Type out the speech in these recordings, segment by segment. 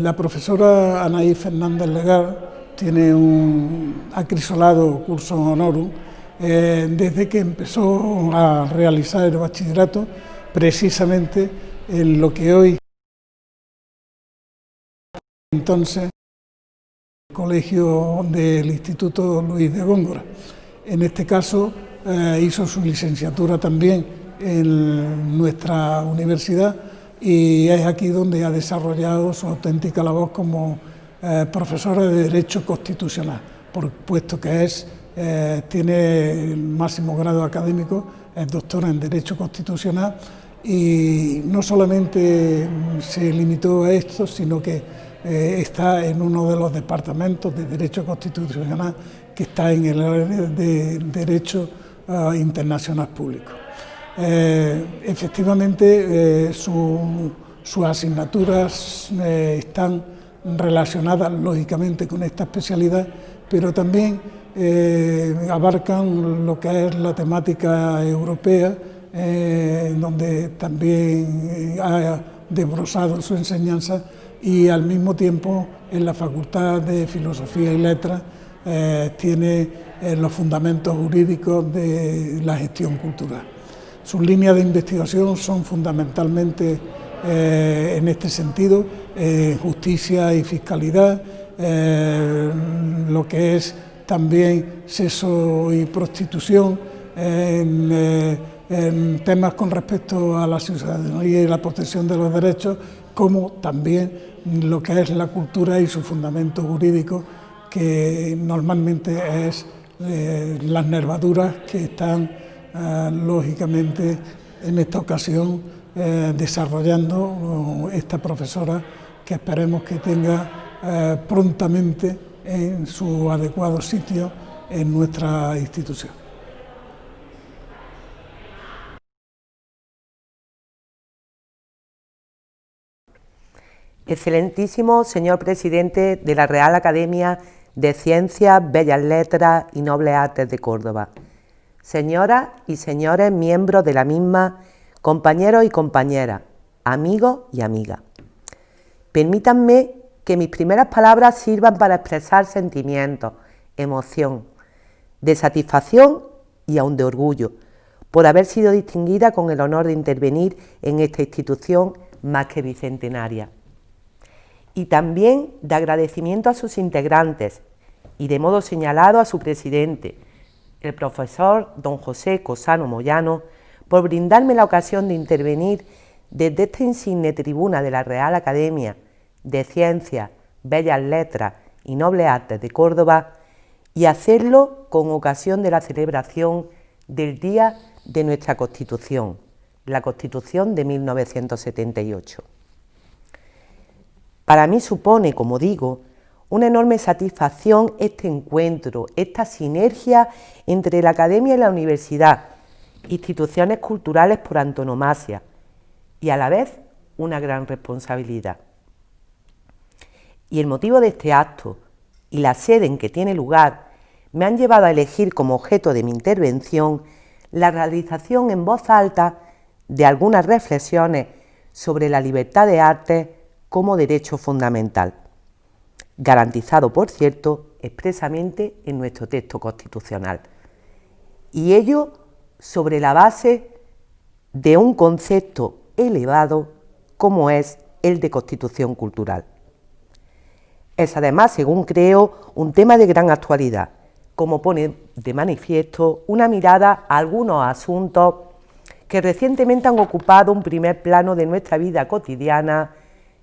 La profesora Anaí Fernández Legar tiene un acrisolado curso honorum desde que empezó a realizar el bachillerato, precisamente en lo que hoy entonces el colegio del Instituto Luis de Góngora. En este caso hizo su licenciatura también en nuestra universidad y es aquí donde ha desarrollado su auténtica labor como profesora de Derecho Constitucional, puesto que tiene el máximo grado académico, es doctora en Derecho Constitucional y no solamente se limitó a esto, sino que está en uno de los departamentos de Derecho Constitucional que está en el área de Derecho Internacional Público. Efectivamente, sus asignaturas están relacionadas lógicamente con esta especialidad, pero también abarcan lo que es la temática europea, donde también ha desbrozado su enseñanza, y al mismo tiempo en la Facultad de Filosofía y Letras tiene los fundamentos jurídicos de la gestión cultural. Sus líneas de investigación son fundamentalmente en este sentido, justicia y fiscalidad, lo que es también sexo y prostitución, en temas con respecto a la ciudadanía y la protección de los derechos, como también lo que es la cultura y su fundamento jurídico, que normalmente es las nervaduras que están lógicamente en esta ocasión desarrollando esta profesora, que esperemos que tenga prontamente en su adecuado sitio en nuestra institución. Excelentísimo señor presidente de la Real Academia de Ciencias, Bellas Letras y Nobles Artes de Córdoba, señoras y señores miembros de la misma, compañeros y compañeras, amigos y amigas. Permítanme que mis primeras palabras sirvan para expresar sentimientos, emoción, de satisfacción y aún de orgullo por haber sido distinguida con el honor de intervenir en esta institución más que bicentenaria. Y también de agradecimiento a sus integrantes y de modo señalado a su presidente, el profesor don José Cosano Moyano, por brindarme la ocasión de intervenir desde esta insigne tribuna de la Real Academia de Ciencias, Bellas Letras y Nobles Artes de Córdoba, y hacerlo con ocasión de la celebración del Día de nuestra Constitución, la Constitución de 1978. Para mí supone, como digo, una enorme satisfacción este encuentro, esta sinergia entre la Academia y la Universidad, instituciones culturales por antonomasia, y a la vez una gran responsabilidad. Y el motivo de este acto y la sede en que tiene lugar me han llevado a elegir como objeto de mi intervención la realización en voz alta de algunas reflexiones sobre la libertad de arte como derecho fundamental, garantizado, por cierto, expresamente en nuestro texto constitucional, y ello sobre la base de un concepto elevado como es el de constitución cultural. Es además, según creo, un tema de gran actualidad, como pone de manifiesto una mirada a algunos asuntos que recientemente han ocupado un primer plano de nuestra vida cotidiana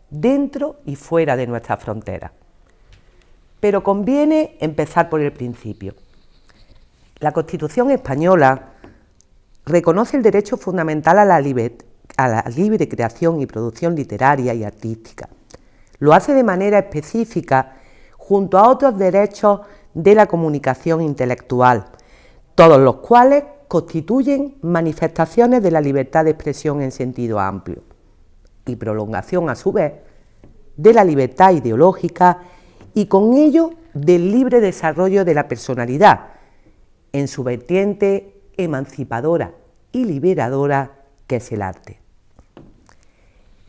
dentro y fuera de nuestras fronteras. Pero conviene empezar por el principio. La Constitución española reconoce el derecho fundamental a la libre creación y producción literaria y artística. Lo hace de manera específica junto a otros derechos de la comunicación intelectual, todos los cuales constituyen manifestaciones de la libertad de expresión en sentido amplio y prolongación, a su vez, de la libertad ideológica y con ello del libre desarrollo de la personalidad en su vertiente emancipadora y liberadora que es el arte.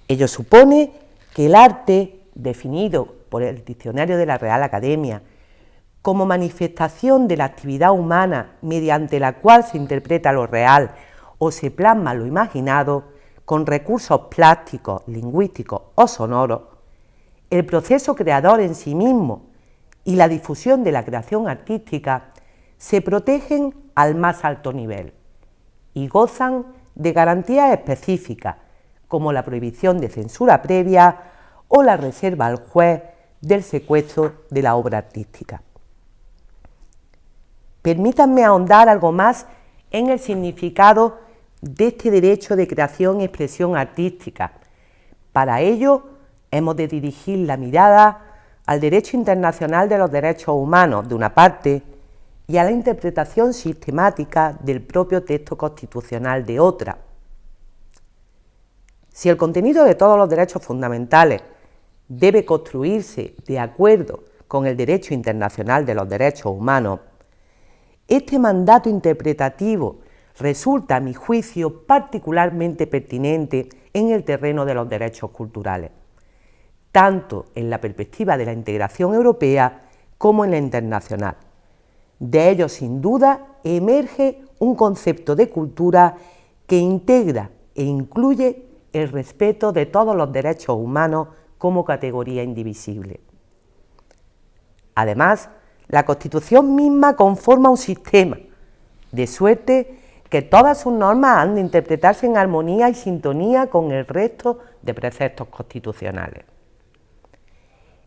Ello supone que el arte definido por el Diccionario de la Real Academia como manifestación de la actividad humana mediante la cual se interpreta lo real o se plasma lo imaginado con recursos plásticos, lingüísticos o sonoros, el proceso creador en sí mismo y la difusión de la creación artística se protegen al más alto nivel y gozan de garantías específicas como la prohibición de censura previa o la reserva al juez del secuestro de la obra artística. Permítanme ahondar algo más en el significado de este derecho de creación y expresión artística. Para ello, hemos de dirigir la mirada al derecho internacional de los derechos humanos, de una parte, y a la interpretación sistemática del propio texto constitucional, de otra. Si el contenido de todos los derechos fundamentales debe construirse de acuerdo con el derecho internacional de los derechos humanos, este mandato interpretativo resulta, a mi juicio, particularmente pertinente en el terreno de los derechos culturales, tanto en la perspectiva de la integración europea como en la internacional. De ello, sin duda, emerge un concepto de cultura que integra e incluye el respeto de todos los derechos humanos como categoría indivisible. Además, la Constitución misma conforma un sistema, de suerte que todas sus normas han de interpretarse en armonía y sintonía con el resto de preceptos constitucionales.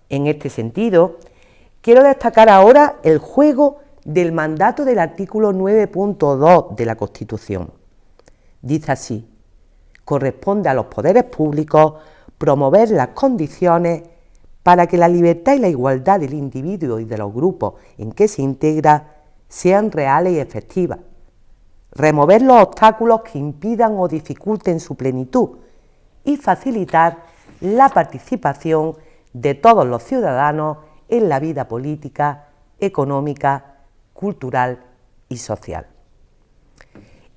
En este sentido, quiero destacar ahora el juego del mandato del artículo 9.2 de la Constitución. Dice así: corresponde a los poderes públicos promover las condiciones para que la libertad y la igualdad del individuo y de los grupos en que se integra sean reales y efectivas, remover los obstáculos que impidan o dificulten su plenitud y facilitar la participación de todos los ciudadanos en la vida política, económica, cultural y social.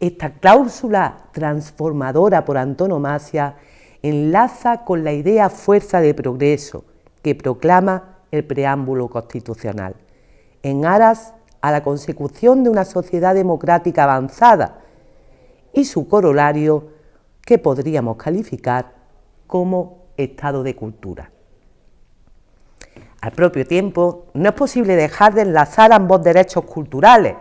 Esta cláusula transformadora por antonomasia enlaza con la idea fuerza de progreso que proclama el preámbulo constitucional, en aras a la consecución de una sociedad democrática avanzada y su corolario que podríamos calificar como estado de cultura. Al propio tiempo, no es posible dejar de enlazar ambos derechos culturales,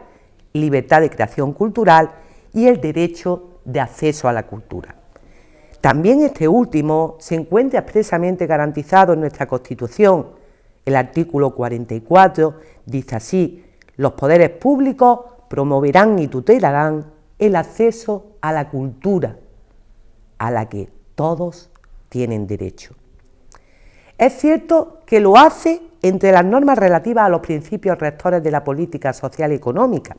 libertad de creación cultural y el derecho de acceso a la cultura. También este último se encuentra expresamente garantizado en nuestra Constitución. El artículo 44 dice así: los poderes públicos promoverán y tutelarán el acceso a la cultura, a la que todos tienen derecho. Es cierto que lo hace entre las normas relativas a los principios rectores de la política social y económica,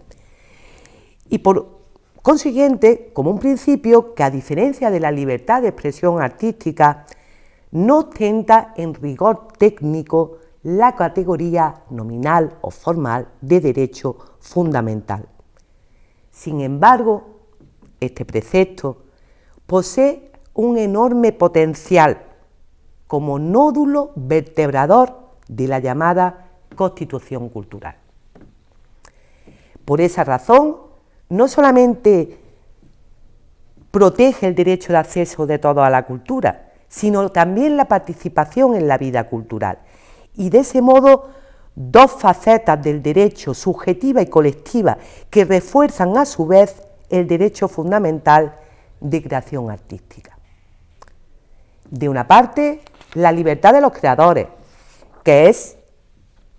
y por consiguiente, como un principio que, a diferencia de la libertad de expresión artística, no ostenta en rigor técnico la categoría nominal o formal de derecho fundamental. Sin embargo, este precepto posee un enorme potencial como nódulo vertebrador de la llamada Constitución cultural. Por esa razón, no solamente protege el derecho de acceso de todos a la cultura, sino también la participación en la vida cultural. Y de ese modo, dos facetas del derecho, subjetiva y colectiva, que refuerzan a su vez el derecho fundamental de creación artística. De una parte, la libertad de los creadores, que es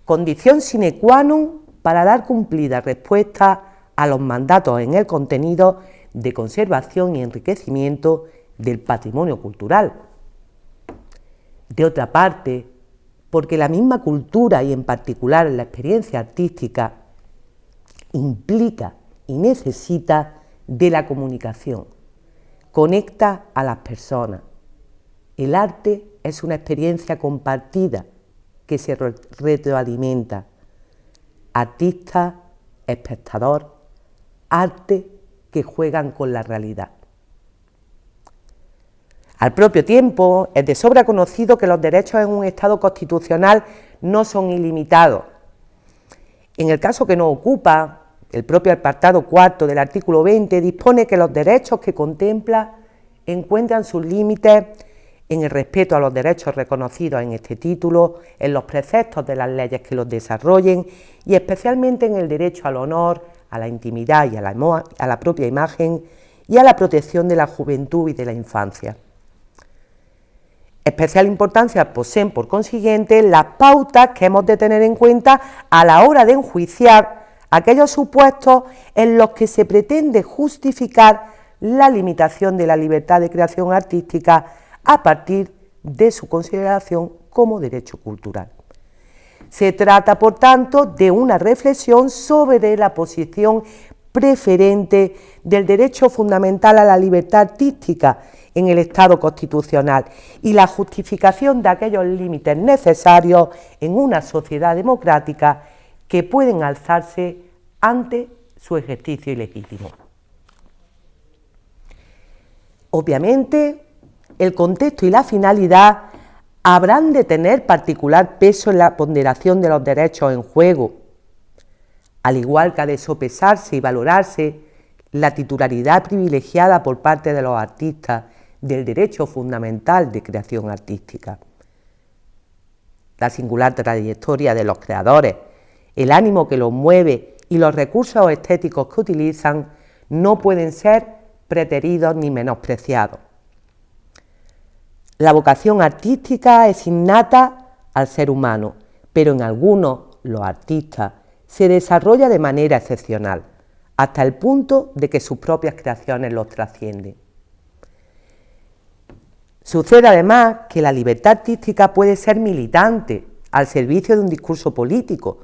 condición sine qua non para dar cumplida respuesta a los mandatos en el contenido de conservación y enriquecimiento del patrimonio cultural. De otra parte, porque la misma cultura y en particular la experiencia artística implica y necesita de la comunicación, conecta a las personas. El arte es una experiencia compartida que se retroalimenta. Artista, espectador, arte que juegan con la realidad. Al propio tiempo, es de sobra conocido que los derechos en un Estado constitucional no son ilimitados. En el caso que nos ocupa, el propio apartado 4 del artículo 20 dispone que los derechos que contempla encuentran sus límites en el respeto a los derechos reconocidos en este título, en los preceptos de las leyes que los desarrollen y especialmente en el derecho al honor, a la intimidad y a la propia imagen y a la protección de la juventud y de la infancia. Especial importancia poseen, por consiguiente, las pautas que hemos de tener en cuenta a la hora de enjuiciar aquellos supuestos en los que se pretende justificar la limitación de la libertad de creación artística a partir de su consideración como derecho cultural. Se trata, por tanto, de una reflexión sobre la posición preferente del derecho fundamental a la libertad artística en el Estado constitucional y la justificación de aquellos límites necesarios en una sociedad democrática que pueden alzarse ante su ejercicio ilegítimo. Obviamente, el contexto y la finalidad habrán de tener particular peso en la ponderación de los derechos en juego, al igual que ha de sopesarse y valorarse la titularidad privilegiada por parte de los artistas del derecho fundamental de creación artística. La singular trayectoria de los creadores, el ánimo que los mueve y los recursos estéticos que utilizan no pueden ser preteridos ni menospreciados. La vocación artística es innata al ser humano, pero en algunos, los artistas, se desarrolla de manera excepcional, hasta el punto de que sus propias creaciones los trascienden. Sucede además que la libertad artística puede ser militante, al servicio de un discurso político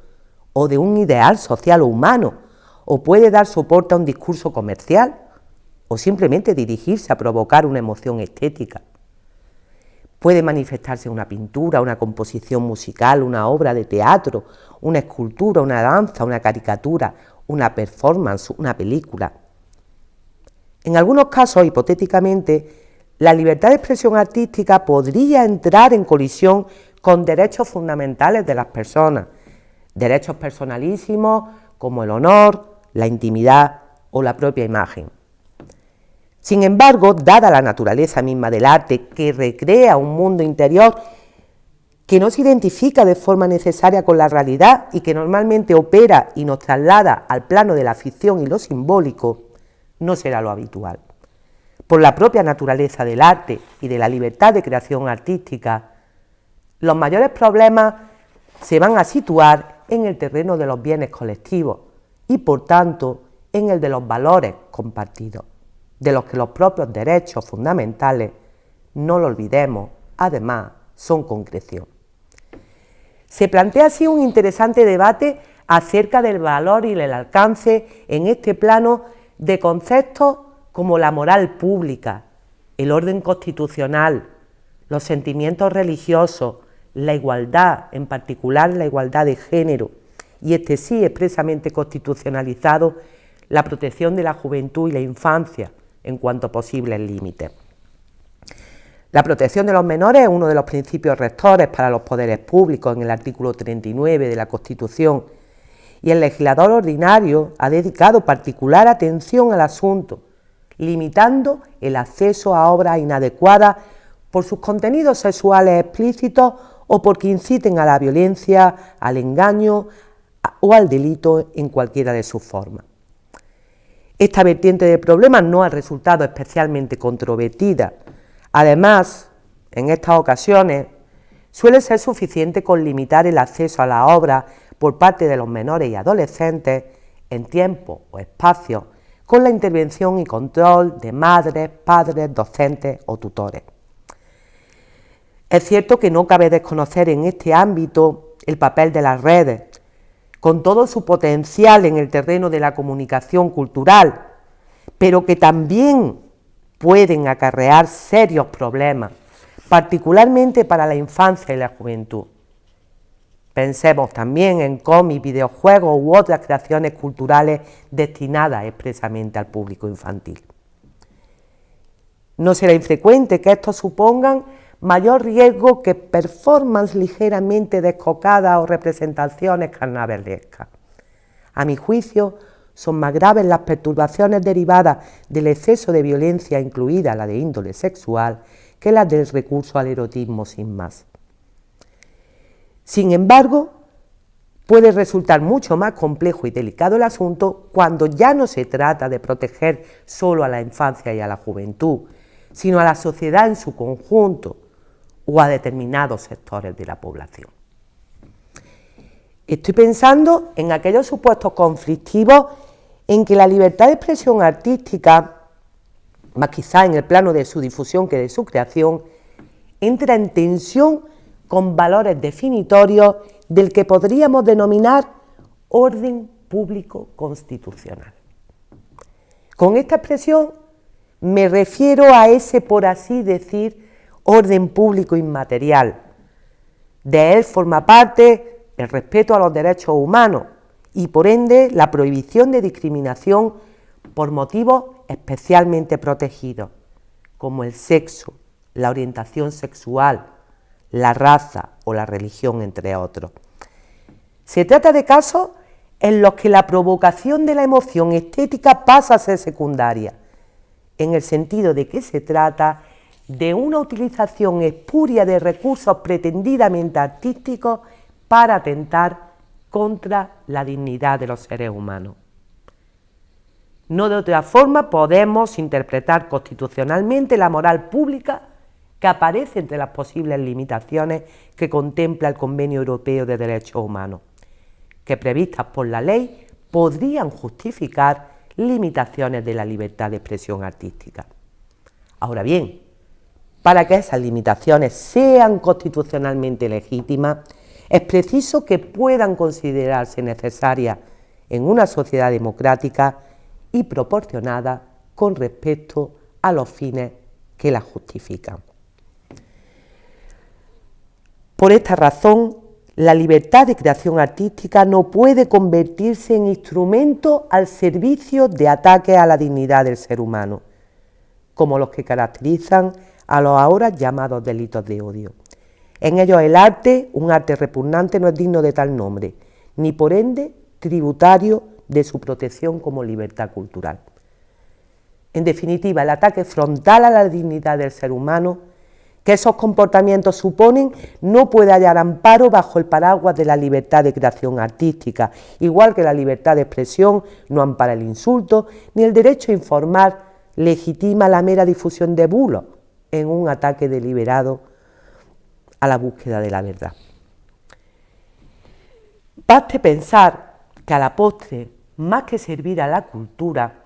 o de un ideal social o humano, o puede dar soporte a un discurso comercial, o simplemente dirigirse a provocar una emoción estética. Puede manifestarse una pintura, una composición musical, una obra de teatro, una escultura, una danza, una caricatura, una performance, una película. En algunos casos, hipotéticamente, la libertad de expresión artística podría entrar en colisión con derechos fundamentales de las personas, derechos personalísimos como el honor, la intimidad o la propia imagen. Sin embargo, dada la naturaleza misma del arte, que recrea un mundo interior que no se identifica de forma necesaria con la realidad y que normalmente opera y nos traslada al plano de la ficción y lo simbólico, no será lo habitual. Por la propia naturaleza del arte y de la libertad de creación artística, los mayores problemas se van a situar en el terreno de los bienes colectivos y, por tanto, en el de los valores compartidos, de los que los propios derechos fundamentales, no lo olvidemos, además, son concreción. Se plantea así un interesante debate acerca del valor y el alcance en este plano de conceptos como la moral pública, el orden constitucional, los sentimientos religiosos, la igualdad, en particular la igualdad de género, y este sí expresamente constitucionalizado, la protección de la juventud y la infancia en cuanto a posibles límites. La protección de los menores es uno de los principios rectores para los poderes públicos en el artículo 39 de la Constitución, y el legislador ordinario ha dedicado particular atención al asunto, limitando el acceso a obras inadecuadas por sus contenidos sexuales explícitos o porque inciten a la violencia, al engaño o al delito en cualquiera de sus formas. Esta vertiente del problema no ha resultado especialmente controvertida. Además, en estas ocasiones, suele ser suficiente con limitar el acceso a la obra por parte de los menores y adolescentes en tiempo o espacio, con la intervención y control de madres, padres, docentes o tutores. Es cierto que no cabe desconocer en este ámbito el papel de las redes, con todo su potencial en el terreno de la comunicación cultural, pero que también pueden acarrear serios problemas, particularmente para la infancia y la juventud. Pensemos también en cómics, videojuegos u otras creaciones culturales destinadas expresamente al público infantil. No será infrecuente que estos supongan mayor riesgo que performances ligeramente descocadas o representaciones carnavalescas. A mi juicio, son más graves las perturbaciones derivadas del exceso de violencia, incluida la de índole sexual, que las del recurso al erotismo sin más. Sin embargo, puede resultar mucho más complejo y delicado el asunto cuando ya no se trata de proteger solo a la infancia y a la juventud, sino a la sociedad en su conjunto o a determinados sectores de la población. Estoy pensando en aquellos supuestos conflictivos en que la libertad de expresión artística, más quizá en el plano de su difusión que de su creación, entra en tensión con valores definitorios del que podríamos denominar orden público constitucional. Con esta expresión me refiero a ese, por así decir, orden público inmaterial. De él forma parte el respeto a los derechos humanos y, por ende, la prohibición de discriminación por motivos especialmente protegidos, como el sexo, la orientación sexual, la raza o la religión, entre otros. Se trata de casos en los que la provocación de la emoción estética pasa a ser secundaria, en el sentido de que se trata de una utilización espuria de recursos pretendidamente artísticos para atentar contra la dignidad de los seres humanos. No de otra forma podemos interpretar constitucionalmente la moral pública que aparece entre las posibles limitaciones que contempla el Convenio Europeo de Derechos Humanos, que previstas por la ley podrían justificar limitaciones de la libertad de expresión artística. Ahora bien, para que esas limitaciones sean constitucionalmente legítimas, es preciso que puedan considerarse necesarias en una sociedad democrática y proporcionadas con respecto a los fines que las justifican. Por esta razón, la libertad de creación artística no puede convertirse en instrumento al servicio de ataques a la dignidad del ser humano, como los que caracterizan a los ahora llamados delitos de odio. En ellos el arte, un arte repugnante, no es digno de tal nombre, ni por ende tributario de su protección como libertad cultural. En definitiva, el ataque frontal a la dignidad del ser humano que esos comportamientos suponen no puede hallar amparo bajo el paraguas de la libertad de creación artística, igual que la libertad de expresión no ampara el insulto, ni el derecho a informar legitima la mera difusión de bulos en un ataque deliberado a la búsqueda de la verdad. Baste pensar que a la postre, más que servir a la cultura,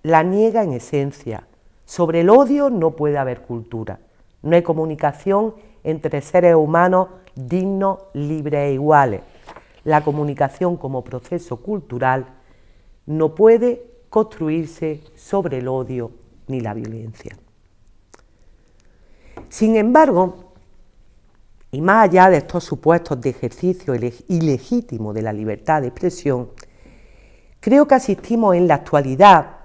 la niega en esencia. Sobre el odio no puede haber cultura. No hay comunicación entre seres humanos dignos, libres e iguales. La comunicación como proceso cultural no puede construirse sobre el odio ni la violencia. Sin embargo, y más allá de estos supuestos de ejercicio ilegítimo de la libertad de expresión, creo que asistimos en la actualidad,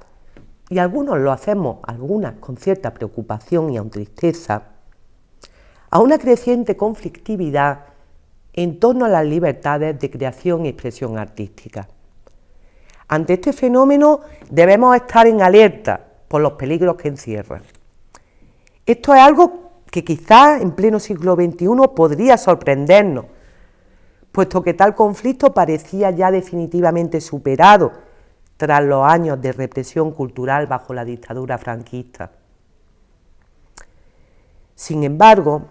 y algunos lo hacemos, algunas con cierta preocupación y aun tristeza, a una creciente conflictividad en torno a las libertades de creación y expresión artística. Ante este fenómeno debemos estar en alerta por los peligros que encierra. Esto es algo que quizás en pleno siglo XXI podría sorprendernos, puesto que tal conflicto parecía ya definitivamente superado tras los años de represión cultural bajo la dictadura franquista. Sin embargo,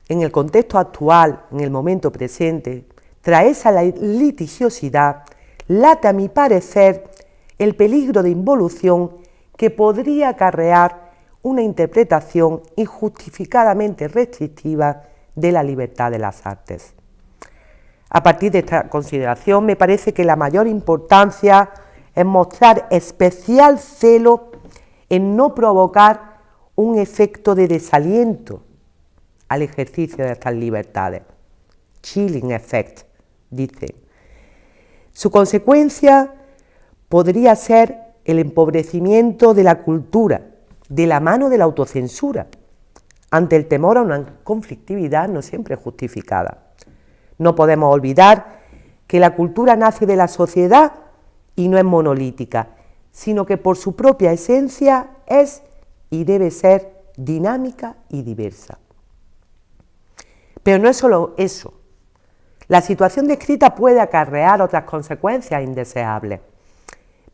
en el contexto actual, en el momento presente, tras esa litigiosidad, late a mi parecer el peligro de involución que podría acarrear una interpretación injustificadamente restrictiva de la libertad de las artes. A partir de esta consideración, me parece que la mayor importancia es mostrar especial celo en no provocar un efecto de desaliento al ejercicio de estas libertades. Chilling effect, dice. Su consecuencia podría ser el empobrecimiento de la cultura de la mano de la autocensura, ante el temor a una conflictividad no siempre justificada. No podemos olvidar que la cultura nace de la sociedad y no es monolítica, sino que por su propia esencia es y debe ser dinámica y diversa. Pero no es solo eso. La situación descrita puede acarrear otras consecuencias indeseables.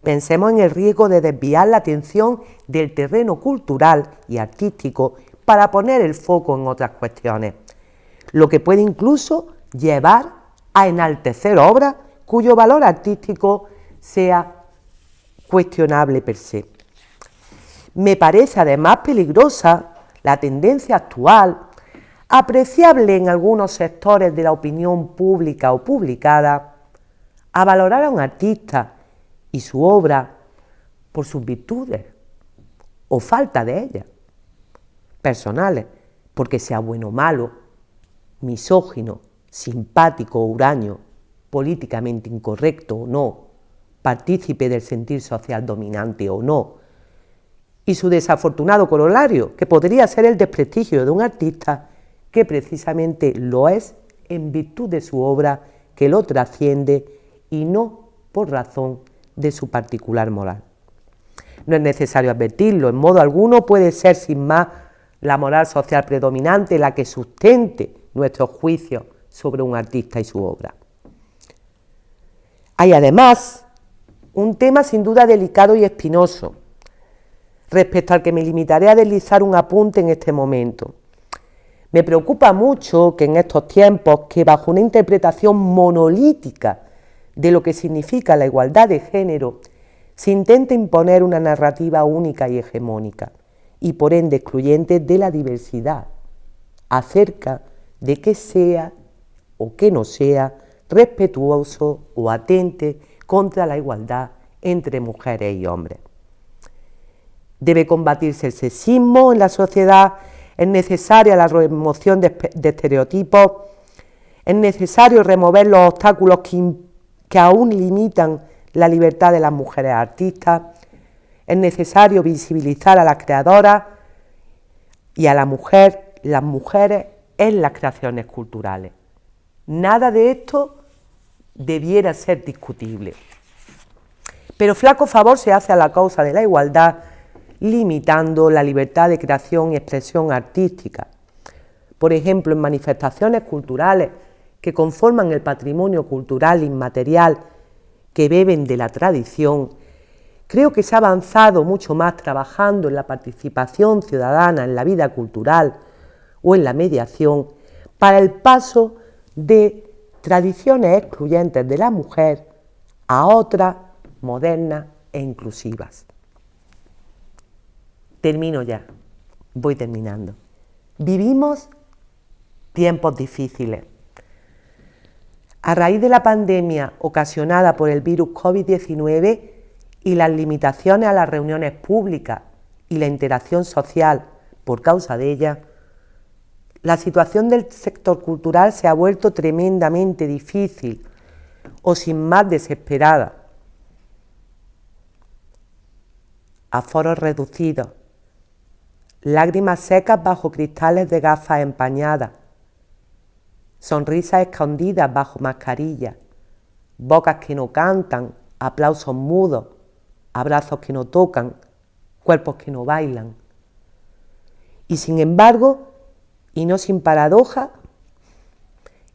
Pensemos en el riesgo de desviar la atención del terreno cultural y artístico para poner el foco en otras cuestiones, lo que puede incluso llevar a enaltecer obras cuyo valor artístico sea cuestionable per se. Me parece además peligrosa la tendencia actual, apreciable en algunos sectores de la opinión pública o publicada, a valorar a un artista y su obra por sus virtudes o falta de ellas, personales, porque sea bueno o malo, misógino, simpático o huraño, políticamente incorrecto o no, partícipe del sentir social dominante o no, y su desafortunado corolario, que podría ser el desprestigio de un artista que precisamente lo es en virtud de su obra que lo trasciende y no por razón de su particular moral. No es necesario advertirlo, en modo alguno puede ser sin más la moral social predominante la que sustente nuestros juicios sobre un artista y su obra. Hay además un tema sin duda delicado y espinoso, respecto al que me limitaré a deslizar un apunte en este momento. Me preocupa mucho que en estos tiempos, que bajo una interpretación monolítica de lo que significa la igualdad de género, se intente imponer una narrativa única y hegemónica, y por ende excluyente de la diversidad, acerca de que sea o que no sea respetuoso o atente contra la igualdad entre mujeres y hombres. Debe combatirse el sexismo en la sociedad, es necesaria la remoción de estereotipos, es necesario remover los obstáculos que aún limitan la libertad de las mujeres artistas, es necesario visibilizar a las creadoras y a la mujer, las mujeres en las creaciones culturales. Nada de esto debiera ser discutible. Pero flaco favor se hace a la causa de la igualdad, limitando la libertad de creación y expresión artística. Por ejemplo, en manifestaciones culturales que conforman el patrimonio cultural inmaterial, que beben de la tradición, creo que se ha avanzado mucho más trabajando en la participación ciudadana en la vida cultural o en la mediación para el paso de tradiciones excluyentes de la mujer a otras modernas e inclusivas. Termino ya, voy terminando. Vivimos tiempos difíciles. A raíz de la pandemia ocasionada por el virus COVID-19 y las limitaciones a las reuniones públicas y la interacción social por causa de ellas, la situación del sector cultural se ha vuelto tremendamente difícil o sin más desesperada. Aforos reducidos, lágrimas secas bajo cristales de gafas empañadas, sonrisas escondidas bajo mascarillas, bocas que no cantan, aplausos mudos, abrazos que no tocan, cuerpos que no bailan. Y sin embargo, y no sin paradoja,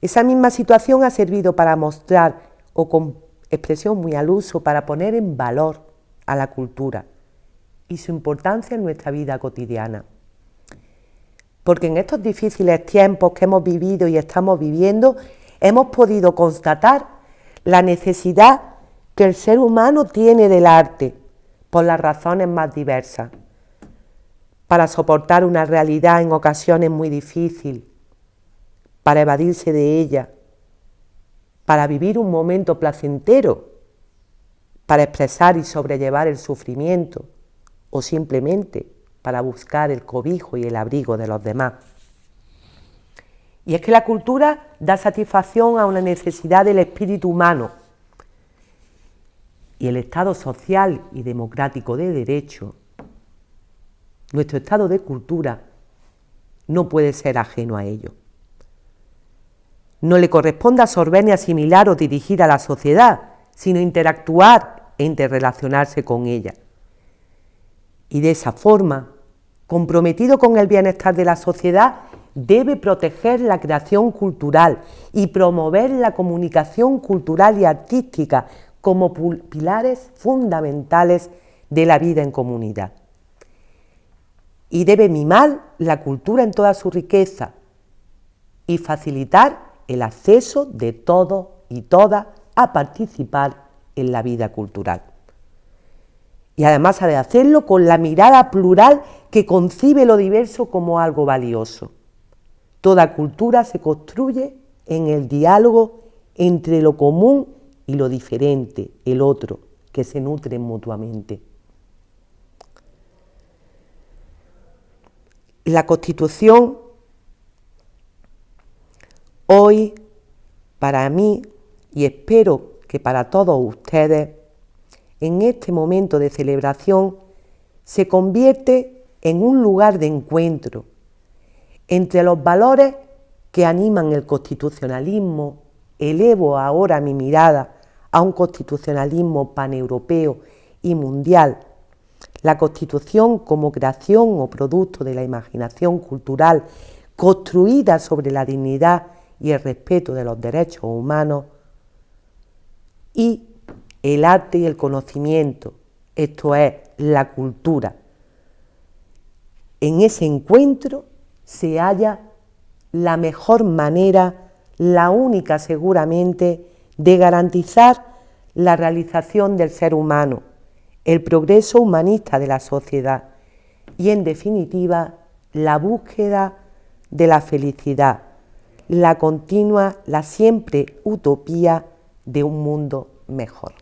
esa misma situación ha servido para mostrar, o con expresión muy al uso, para poner en valor a la cultura y su importancia en nuestra vida cotidiana. Porque en estos difíciles tiempos que hemos vivido y estamos viviendo, hemos podido constatar la necesidad que el ser humano tiene del arte, por las razones más diversas, para soportar una realidad en ocasiones muy difícil, para evadirse de ella, para vivir un momento placentero, para expresar y sobrellevar el sufrimiento, o simplemente para buscar el cobijo y el abrigo de los demás. Y es que la cultura da satisfacción a una necesidad del espíritu humano, y el Estado social y democrático de derecho nuestro estado de cultura no puede ser ajeno a ello. No le corresponde absorber ni asimilar o dirigir a la sociedad, sino interactuar e interrelacionarse con ella. Y de esa forma, comprometido con el bienestar de la sociedad, debe proteger la creación cultural y promover la comunicación cultural y artística como pilares fundamentales de la vida en comunidad. Y debe mimar la cultura en toda su riqueza y facilitar el acceso de todos y todas a participar en la vida cultural. Y además ha de hacerlo con la mirada plural que concibe lo diverso como algo valioso. Toda cultura se construye en el diálogo entre lo común y lo diferente, el otro, que se nutren mutuamente. La Constitución hoy, para mí, y espero que para todos ustedes, en este momento de celebración, se convierte en un lugar de encuentro entre los valores que animan el constitucionalismo. Elevo ahora mi mirada a un constitucionalismo paneuropeo y mundial. La Constitución como creación o producto de la imaginación cultural construida sobre la dignidad y el respeto de los derechos humanos, y el arte y el conocimiento, esto es, la cultura. En ese encuentro se halla la mejor manera, la única seguramente, de garantizar la realización del ser humano, el progreso humanista de la sociedad y, en definitiva, la búsqueda de la felicidad, la continua, la siempre utopía de un mundo mejor.